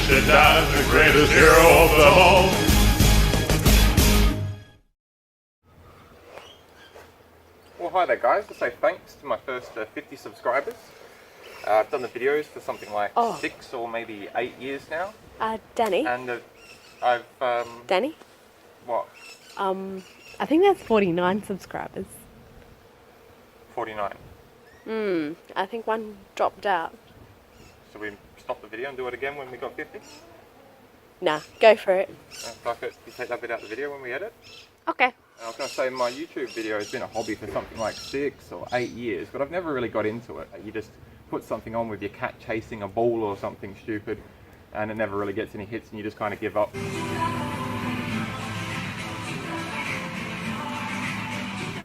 to die, the greatest hero of them all. Well, hi there guys, to say thanks to my first 50 subscribers. I've done the videos for something like 6 or maybe 8 years now. Danny? And I've... Danny? What? I think that's 49 subscribers. 49. I think one dropped out. Should we stop the video and do it again when we got 50? Nah, go for it. Fuck it, you take that bit out of the video when we edit? Okay. And I was going to say my YouTube video has been a hobby for something like 6 or 8 years, but I've never really got into it. You just put something on with your cat chasing a ball or something stupid, and it never really gets any hits and you just kind of give up.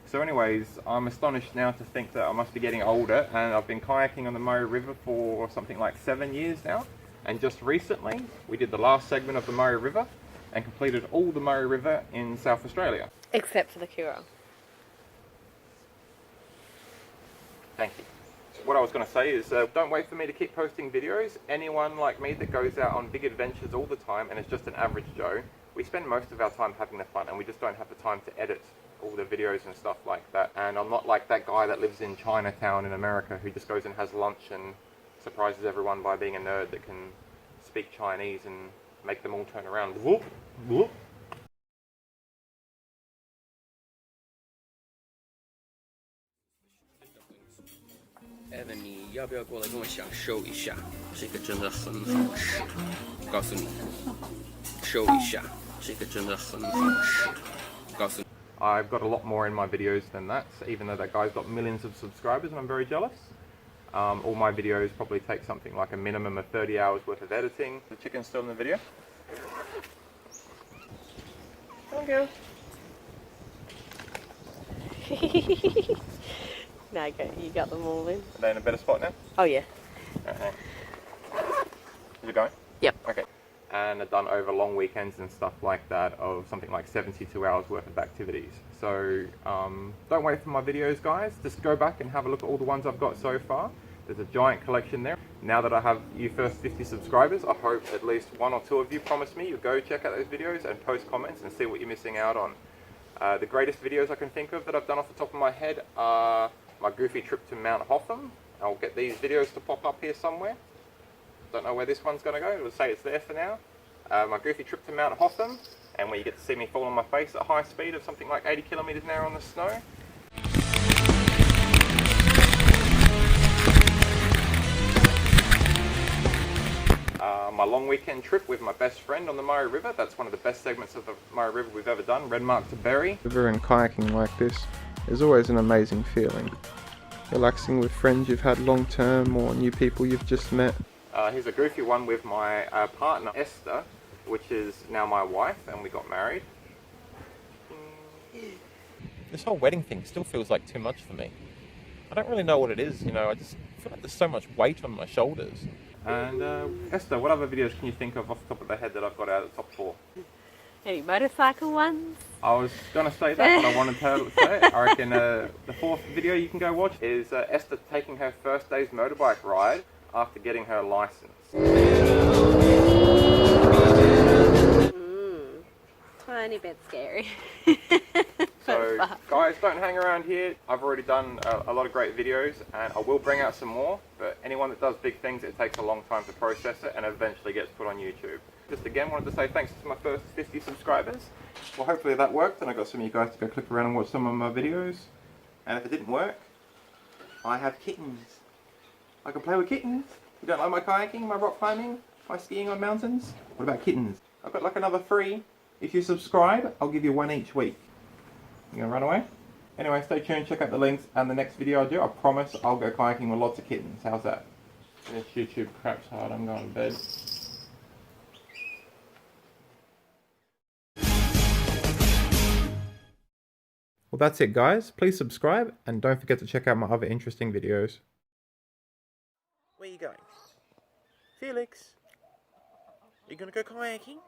So anyways, I'm astonished now to think that I must be getting older, and I've been kayaking on the Murray River for something like 7 years now. And just recently, we did the last segment of the Murray River and completed all the Murray River in South Australia. Except for the Coorong. Thank you. What I was going to say is, don't wait for me to keep posting videos. Anyone like me that goes out on big adventures all the time and is just an average Joe, we spend most of our time having the fun, and we just don't have the time to edit all the videos and stuff like that. And I'm not like that guy that lives in Chinatown in America who just goes and has lunch and surprises everyone by being a nerd that can speak Chinese and make them all turn around. Whoop, whoop. Evan， 你要不要过来跟我享受一下？这个真的很好吃，告诉你，受一下，这个真的很好吃，告诉你。 I've got a lot more in my videos than that, even though that guy's got millions of subscribers and I'm very jealous. All my videos probably take something like a minimum of 30 hours worth of editing. The chicken's still in the video. Okay. No, you got them all in. Are they in a better spot now? Oh yeah. Okay. Is it going? Yep. Okay. And I've done over long weekends and stuff like that of something like 72 hours worth of activities. So don't wait for my videos, guys. Just go back and have a look at all the ones I've got so far. There's a giant collection there. Now that I have you first 50 subscribers, I hope at least 1 or 2 of you promise me you'll go check out those videos and post comments and see what you're missing out on. The greatest videos I can think of that I've done off the top of my head are my goofy trip to Mount Hotham. I'll get these videos to pop up here somewhere. Don't know where this one's going to go, it'll say it's there for now. My goofy trip to Mount Hotham, and where you get to see me fall on my face at high speed of something like 80 kilometers an hour on the snow. My long weekend trip with my best friend on the Murray River. That's one of the best segments of the Murray River we've ever done, Redmark to Berry. River and kayaking like this is always an amazing feeling. Relaxing with friends you've had long term or new people you've just met. Here's a goofy one with my partner Esther, which is now my wife, and we got married. This whole wedding thing still feels like too much for me. I don't really know what it is, you know, I just feel like there's so much weight on my shoulders. And Esther, what other videos can you think of off the top of the head that I've got out of the top 4? Any motorcycle ones? I was going to say that, but I wanted to say it. I reckon the 4th video you can go watch is Esther taking her first day's motorbike ride after getting her license. Tiny bit scary. So guys, don't hang around here. I've already done a lot of great videos, and I will bring out some more, but anyone that does big things, it takes a long time to process it and eventually gets put on YouTube. Just again wanted to say thanks to my first 50 subscribers. Well, hopefully that worked and I got some of you guys to go click around and watch some of my videos. And if it didn't work, I have kittens. I can play with kittens. You don't like my kayaking, my rock climbing, my skiing on mountains? What about kittens? I've got like another 3. If you subscribe, I'll give you 1 each week. You gonna run away? Anyway, stay tuned, check out the links, and the next video I do, I promise I'll go kayaking with lots of kittens. How's that? This YouTube crap's hard, I'm going to bed. Well, that's it guys. Please subscribe, and don't forget to check out my other interesting videos. Where are you going? Felix? Are you gonna go kayaking?